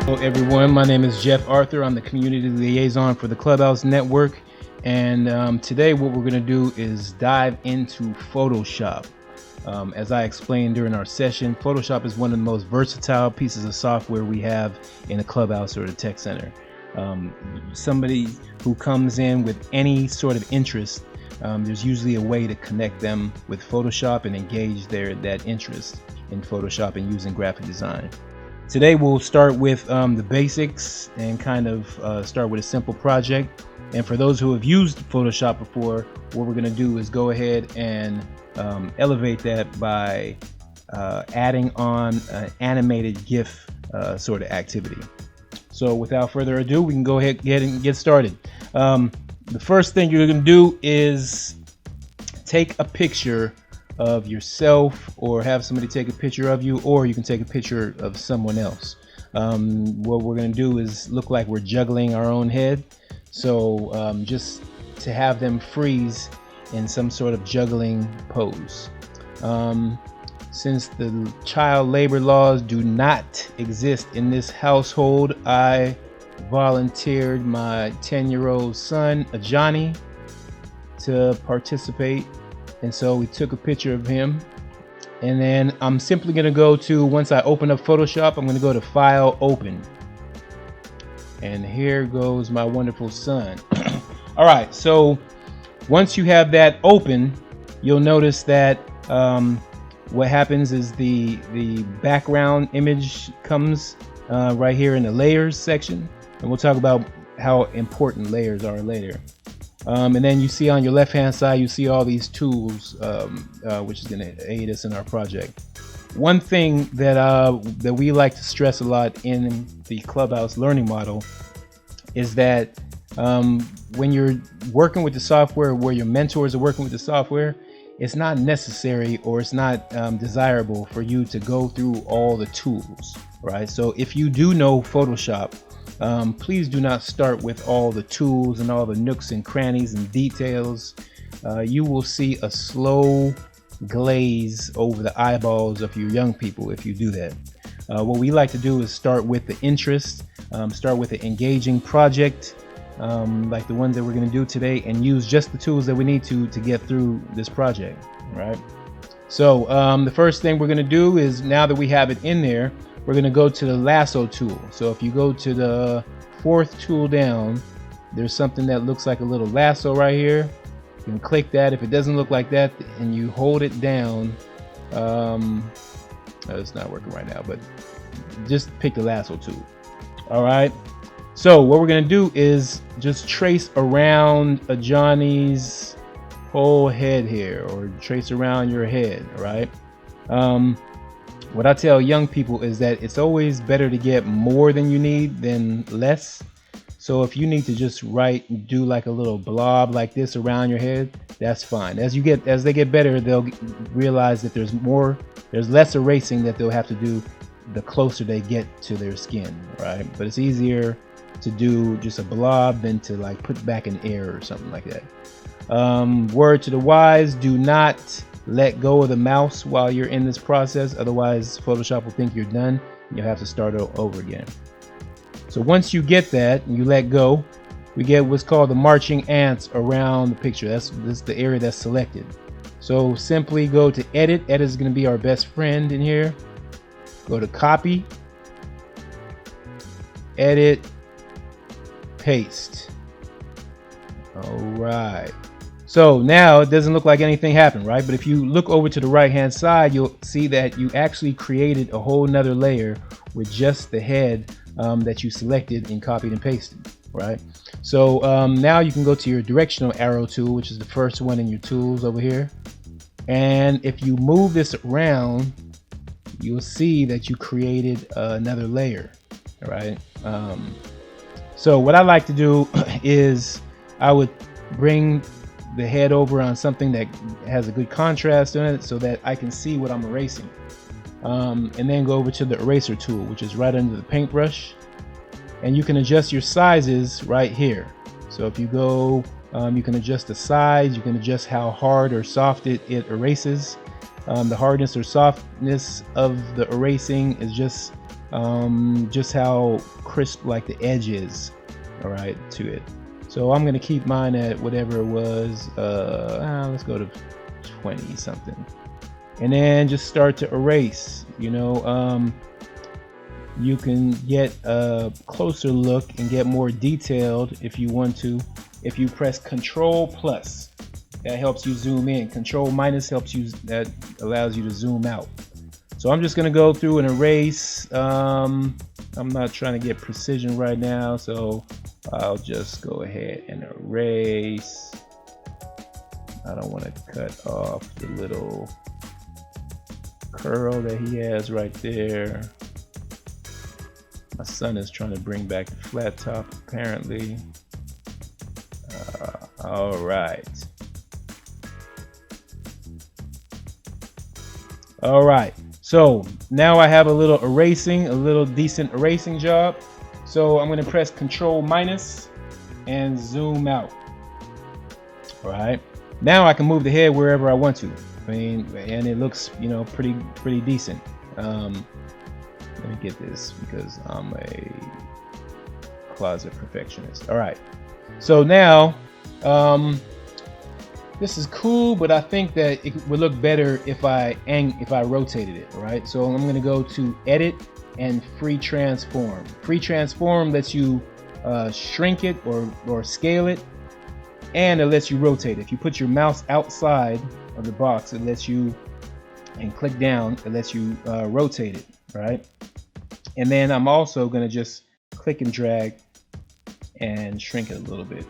Hello everyone, my name is Jeff Arthur. I'm the community liaison for the Clubhouse Network, and today what we're going to do is dive into Photoshop. As I explained during our session, Photoshop is one of the most versatile pieces of software we have in a clubhouse or the tech center. Somebody who comes in with any sort of interest, there's usually a way to connect them with Photoshop and engage that interest in Photoshop and using graphic design. Today we'll start with the basics and kind of start with a simple project. And for those who have used Photoshop before, what we're going to do is go ahead and elevate that by adding on an animated GIF sort of activity. So without further ado, we can go ahead and get started. The first thing you're going to do is take a picture of yourself, or have somebody take a picture of you, or you can take a picture of someone else. What we're going to do is look like we're juggling our own head. So just to have them freeze in some sort of juggling pose. Since the child labor laws do not exist in this household, I volunteered my 10-year-old son, Johnny, to participate. And so we took a picture of him, and then I'm simply going to go to, once I open up Photoshop, I'm going to go to File, Open. And here goes my wonderful son. All right, so once you have that open, you'll notice that what happens is the background image comes right here in the layers section, and we'll talk about how important layers are later. And then you see on your left hand side, you see all these tools, which is going to aid us in our project. One thing that we like to stress a lot in the Clubhouse learning model is that when you're working with the software, where your mentors are working with the software, it's not necessary, or it's not desirable for you to go through all the tools, right? So if you do know Photoshop, please do not start with all the tools and all the nooks and crannies and details. You will see a slow glaze over the eyeballs of your young people if you do that. What we like to do is start with the interest, start with an engaging project, like the ones that we're going to do today, and use just the tools that we need to get through this project, right? So the first thing we're going to do is, now that we have it in there, we're going to go to the lasso tool. So if you go to the fourth tool down, there's something that looks like a little lasso right here. You can click that. If it doesn't look like that and you hold it down, it's not working right now, but just pick the lasso tool. All right. So what we're going to do is just trace around Johnny's whole head here, or trace around your head. All right. What I tell young people is that it's always better to get more than you need than less. So if you need to just do like a little blob like this around your head, that's fine. As they get better, they'll realize that there's less erasing that they'll have to do the closer they get to their skin, right? But it's easier to do just a blob than to like put back an air or something like that. Word to the wise, do not let go of the mouse while you're in this process. Otherwise, Photoshop will think you're done and you'll have to start over again. So once you get that and you let go, we get what's called the marching ants around the picture. This is the area that's selected. So simply go to Edit. Edit is going to be our best friend in here. Go to Copy, Edit, Paste. All right. So now it doesn't look like anything happened, right? But if you look over to the right hand side, you'll see that you actually created a whole nother layer with just the head that you selected and copied and pasted, right? So now you can go to your directional arrow tool, which is the first one in your tools over here. And if you move this around, you'll see that you created another layer, all right? So what I like to do is I would bring the head over on something that has a good contrast in it so that I can see what I'm erasing. And then go over to the eraser tool, which is right under the paintbrush, and you can adjust your sizes right here. So if you go, you can adjust the size, you can adjust how hard or soft it erases. The hardness or softness of the erasing is just just how crisp like the edge is, all right, to it. So I'm gonna keep mine at whatever it was. Let's go to 20 something, and then just start to erase. You can get a closer look and get more detailed if you want to. If you press Control plus, that helps you zoom in. Control minus that allows you to zoom out. So I'm just gonna go through and erase. I'm not trying to get precision right now, so I'll just go ahead and erase. I don't want to cut off the little curl that he has right there. My son is trying to bring back the flat top, apparently. All right. All right. So now I have a little decent erasing job. So I'm going to press Control minus and zoom out. All right. Now I can move the head wherever I want to. And it looks, pretty decent. Let me get this because I'm a closet perfectionist. All right. So now, this is cool, but I think that it would look better if I rotated it. All right. So I'm going to go to Edit and Free Transform. Free Transform lets you shrink it or scale it, and it lets you rotate it. If you put your mouse outside of the box, it lets you, and click down, it lets you rotate it. Right. And then I'm also going to just click and drag and shrink it a little bit.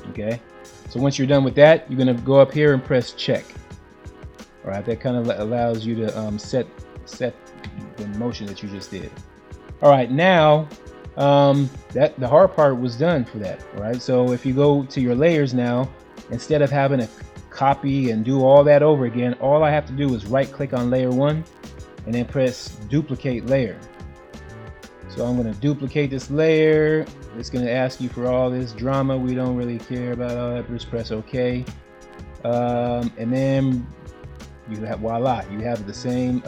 Okay. So once you're done with that, you're going to go up here and press check. All right. That kind of allows you to set the motion that you just did. All right. Now the hard part was done for that. All right. So if you go to your layers now, instead of having to copy and do all that over again, all I have to do is right click on layer 1 and then press duplicate layer. So I'm going to duplicate this layer. It's going to ask you for all this drama. We don't really care about all that. Just press OK. And then you have, voila, you have the same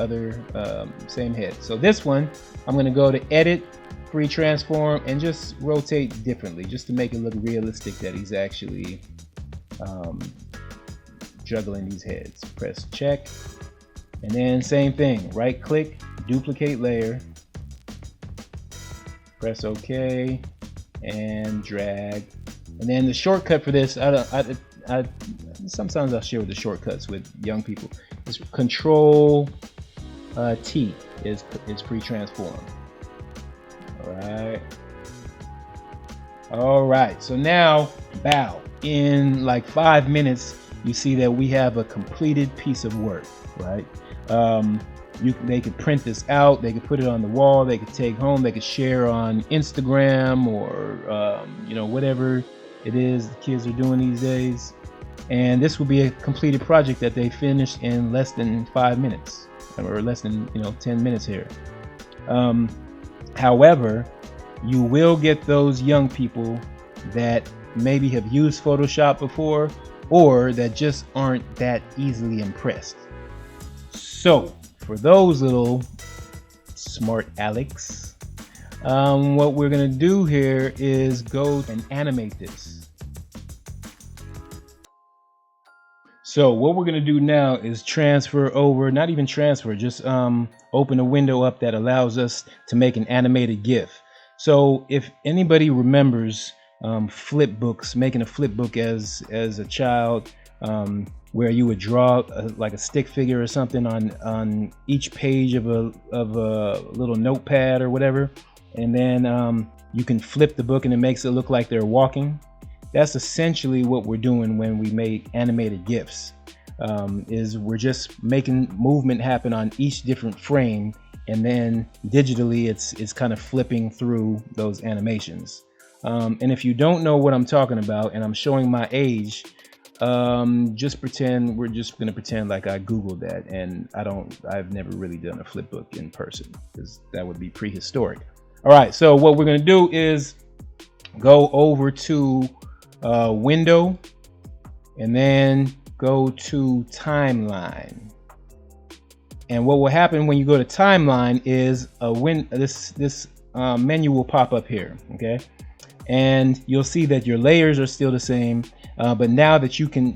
same head. So this one, I'm going to go to Edit, Free Transform, and just rotate differently, just to make it look realistic that he's actually juggling these heads. Press check. And then same thing, right click, duplicate layer, press OK, and drag. And then the shortcut for this, sometimes I'll share the shortcuts with young people. It's Control T is Free Transform. All right. So now, bow. In like 5 minutes, you see that we have a completed piece of work, right? They could print this out, they could put it on the wall, they could take home, they could share on Instagram or whatever it is the kids are doing these days. And this will be a completed project that they finished in less than 5 minutes, or less than 10 minutes here. However, you will get those young people that maybe have used Photoshop before, or that just aren't that easily impressed. So for those little smart Alex, what we're going to do here is go and animate this. So what we're going to do now is transfer over, not even transfer, just open a window up that allows us to make an animated GIF. So if anybody remembers flip books, making a flip book as a child, where you would draw like a stick figure or something on each page of a little notepad or whatever, and then you can flip the book and it makes it look like they're walking. That's essentially what we're doing when we make animated GIFs. Is we're just making movement happen on each different frame, and then digitally it's kind of flipping through those animations. And if you don't know what I'm talking about, and I'm showing my age, just pretend we're just gonna pretend like I googled that, and I've never really done a flip book in person, because that would be prehistoric. All right, so what we're gonna do is go over to window, and then go to timeline, And what will happen when you go to timeline is this menu will pop up here, okay? And you'll see that your layers are still the same, but now that you can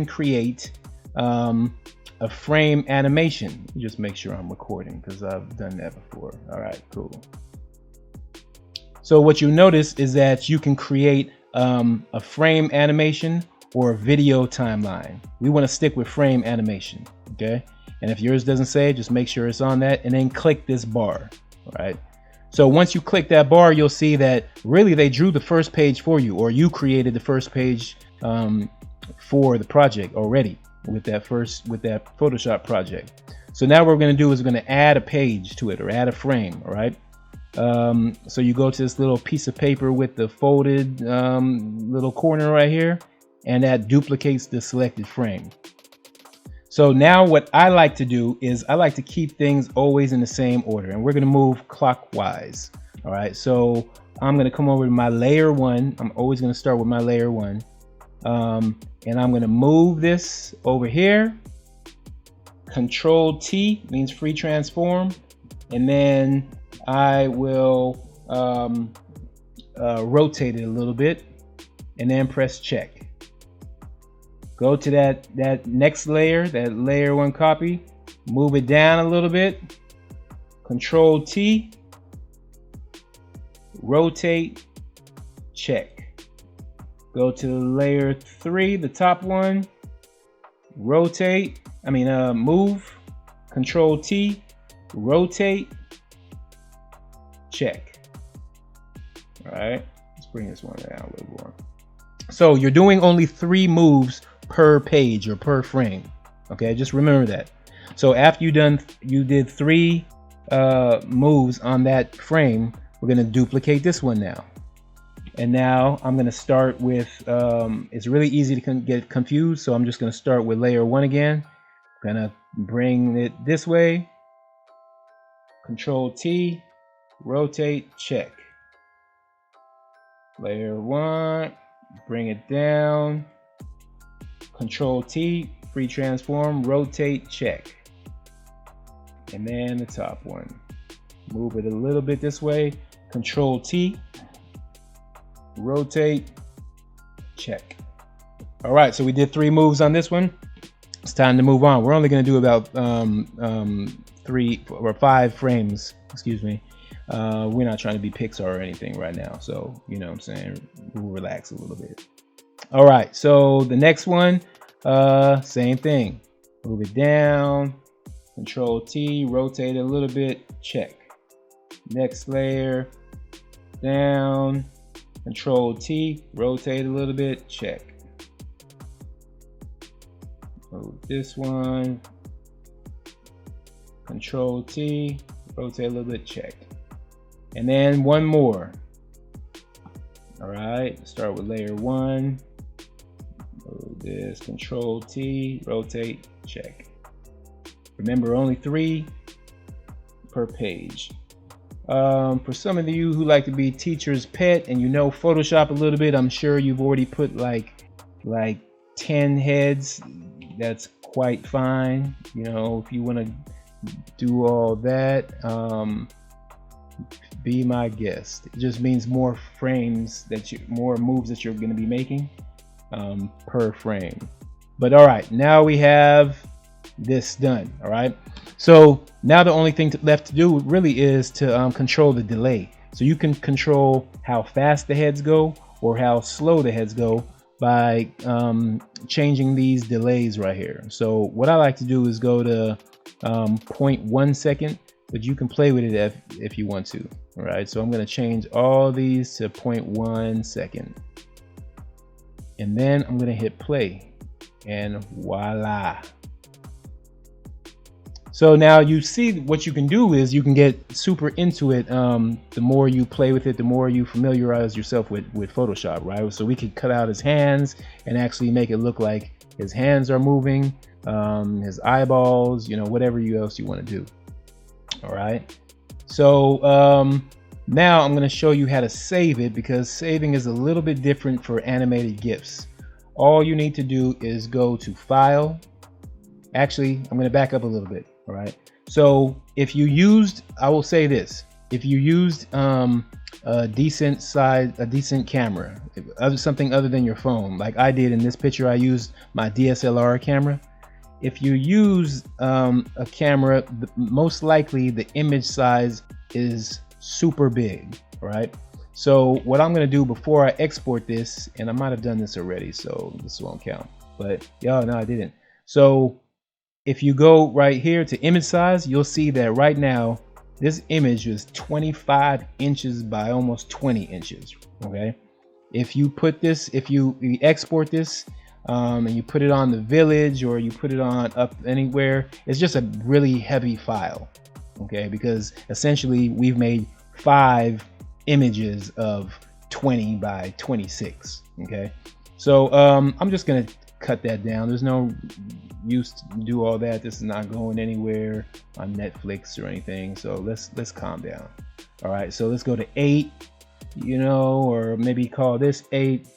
create a frame animation. Just make sure I'm recording because I've done that before. All right, cool. So what you notice is that you can create a frame animation or a video timeline. We want to stick with frame animation, okay? And if yours doesn't say it, just make sure it's on that and then click this bar, all right? So once you click that bar, you'll see that really they drew the first page for you, or you created the first page for the project already with that Photoshop project. So now what we're going to do is we're going to add a page to it, or add a frame, all right? So you go to this little piece of paper with the folded little corner right here, and that duplicates the selected frame. So now what I like to do is I like to keep things always in the same order, and we're going to move clockwise. All right, so I'm going to come over to my layer 1. I'm always going to start with my layer 1. And I'm going to move this over here. Control T means free transform. And then I will rotate it a little bit and then press check. Go to that next layer, that layer 1 copy, move it down a little bit, Control T, rotate, check. Go to layer 3, the top one, move, Control T, rotate, check. All right, let's bring this one down a little more. So you're doing only 3 moves per page or per frame. Okay, just remember that. So after you did 3 moves on that frame, we're going to duplicate this one now. And now I'm going to start with, it's really easy to get confused, so I'm just going to start with layer 1 again. I'm going to bring it this way, Control T, rotate, check. Layer 1, bring it down, Control T, free transform, rotate, check. And then the top one, move it a little bit this way, Control T, rotate, check. All right, so we did 3 moves on this one. It's time to move on. We're only going to do about 3 or 5 frames, excuse me. We're not trying to be Pixar or anything right now, so you know what I'm saying, we'll relax a little bit. All right, so the next one, same thing. Move it down, Control T, rotate it a little bit, check. Next layer, down, Control T, rotate a little bit, check. Move this one, Control T, rotate a little bit, check. And then one more. All right, start with layer 1. Move this, Control T, rotate, check. Remember, only 3 per page. For some of you who like to be teacher's pet and you know Photoshop a little bit, I'm sure you've already put like 10 heads. That's quite fine. You know, if you want to do all that, be my guest. It just means more frames more moves that you're going to be making per frame. But all right, now we have this done. All right, so now the only thing left to do really is to control the delay. So you can control how fast the heads go or how slow the heads go by changing these delays right here. So what I like to do is go to 0.1 second, but you can play with it if you want to. All right, so I'm going to change all these to 0.1 second, and then I'm going to hit play, and voila. So now you see what you can do is you can get super into it. The more you play with it, the more you familiarize yourself with Photoshop, right? So we could cut out his hands and actually make it look like his hands are moving, his eyeballs, you know, whatever else you want to do. All right. So now I'm going to show you how to save it, because saving is a little bit different for animated GIFs. All you need to do is go to File, Actually, I'm going to back up a little bit. All right. So if you used, I will say this, if you used a decent camera, something other than your phone, like I did in this picture, I used my DSLR camera. If you use a camera, most likely the image size is super big, right? So what I'm gonna do before I export this, and I might have done this already, so this won't count, but yeah, no, I didn't. So if you go right here to image size, you'll see that right now, this image is 25 inches by almost 20 inches, okay? If you put this, if you export this, and you put it on the village or you put it on up anywhere, it's just a really heavy file, okay? Because essentially we've made 5 images of 20 by 26, okay? So I'm just gonna cut that down. There's no use to do all that. This is not going anywhere on Netflix or anything, so let's calm down. All right, so let's go to 8, you know, or maybe call this 8,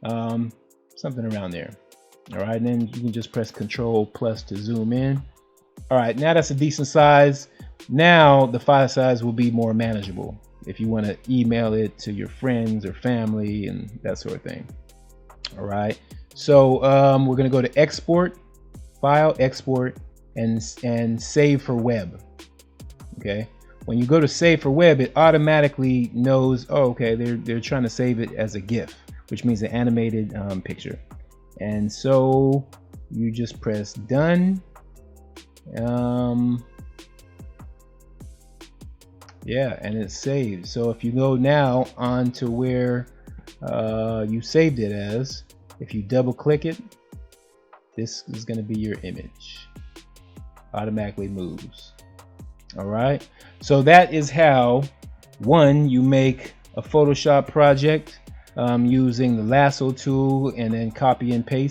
something around there. All right, and then you can just press Control plus to zoom in. All right, now that's a decent size. Now the file size will be more manageable if you want to email it to your friends or family and that sort of thing. All right, so we're going to go to export, file, export, and save for web. Okay, when you go to save for web, it automatically knows, oh, okay, they're trying to save it as a GIF, which means an animated picture. And so you just press done. Yeah, and it saves. So if you go now on to where you saved it as, if you double click it, this is going to be your image. Automatically moves. All right, so that is how, one, you make a Photoshop project using the lasso tool and then copy and paste.